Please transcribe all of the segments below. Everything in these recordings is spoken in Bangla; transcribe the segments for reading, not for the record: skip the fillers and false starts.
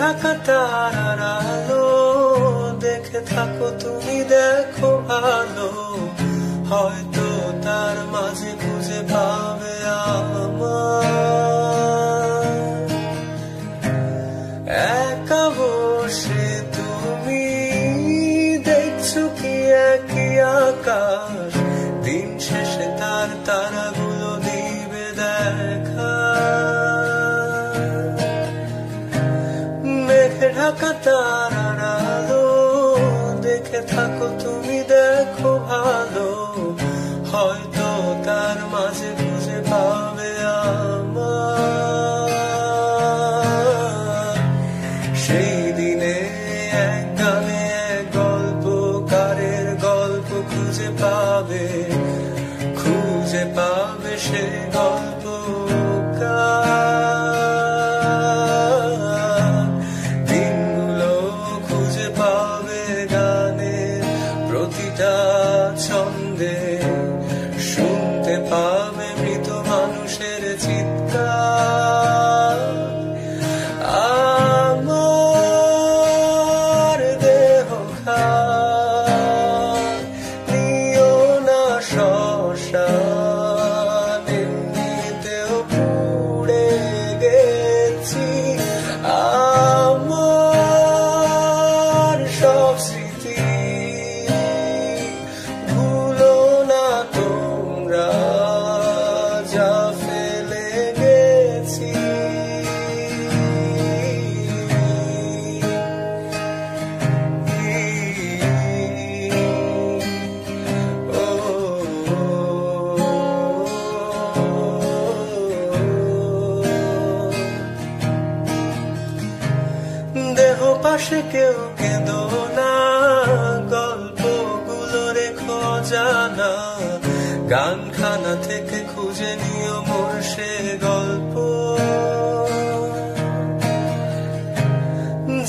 ঢাকা তারার আলো দেখে থাকো তুমি, দেখো ভালো, হয়তো তার মাঝে খুঁজে পাবে আমার। একা বসে তুমি দেখছো কি একই আকাশ, দিন শেষে তার তারাগুলো দিবে দেখা। মেঘে ঢাকা তারার আলো দেখে থাকো তুমি, দেখো ভালো, হয়তো তার মাঝে খুঁজে পাবে আমার। সেই দিনে এক গানে এক গল্পকারের গল্প খুঁজে পাবে, খুঁজে পাবে সে গল্পকার। দিনগুলো খুঁজে পাবে গানের প্রতিটা ছন্দে, শুনতে পাবে মৃত মানুষের চিৎকার। আমার দেহ খায় নিও না শ্মশান, এমনিতেও পুড়ে গেছি। আমার সব স্মৃতি ভুলো না তোমরা, যা ফেলে গেছি। দেহ পাশে কেউ কেঁদো না, গল্পগুলো রেখো জানা, গানখানা থেকে খুঁজে নিও মোর সে গল্প,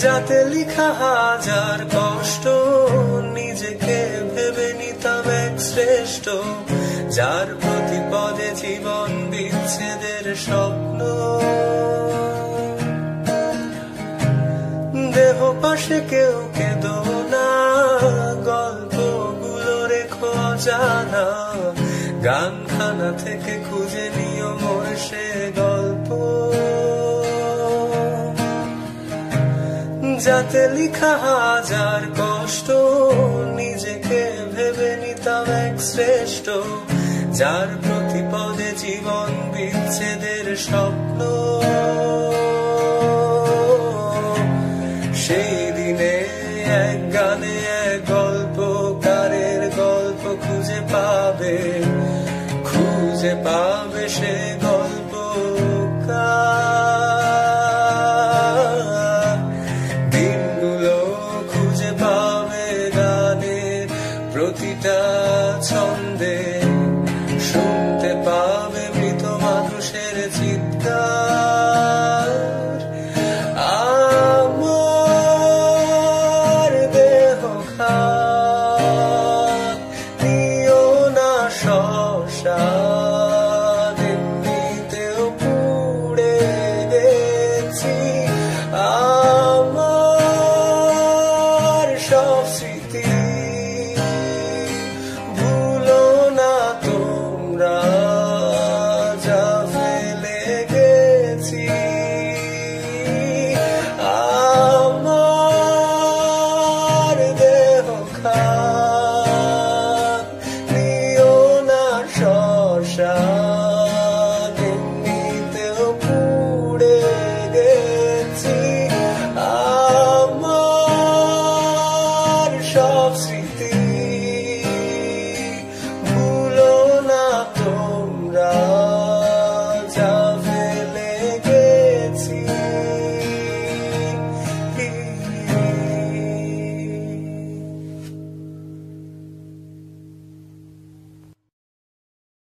যাতে লিখা হাজার কষ্ট নিজেকে ভেবে নিতাম এক শ্রেষ্ঠ, যার প্রতি পদে জীবন বিচ্ছেদের স্বপ্ন। দেহ পাশে কেউ কেঁদো না, গল্পগুলো রেখো জানা, গানখানা থেকে খুঁজে নিও মোর সে গল্প, যাতে লিখা হাজার কষ্ট নিজেকে ভেবে নিতাম এক শ্রেষ্ঠ, যার প্রতি পদে জীবন বিচ্ছেদের স্বপ্ন।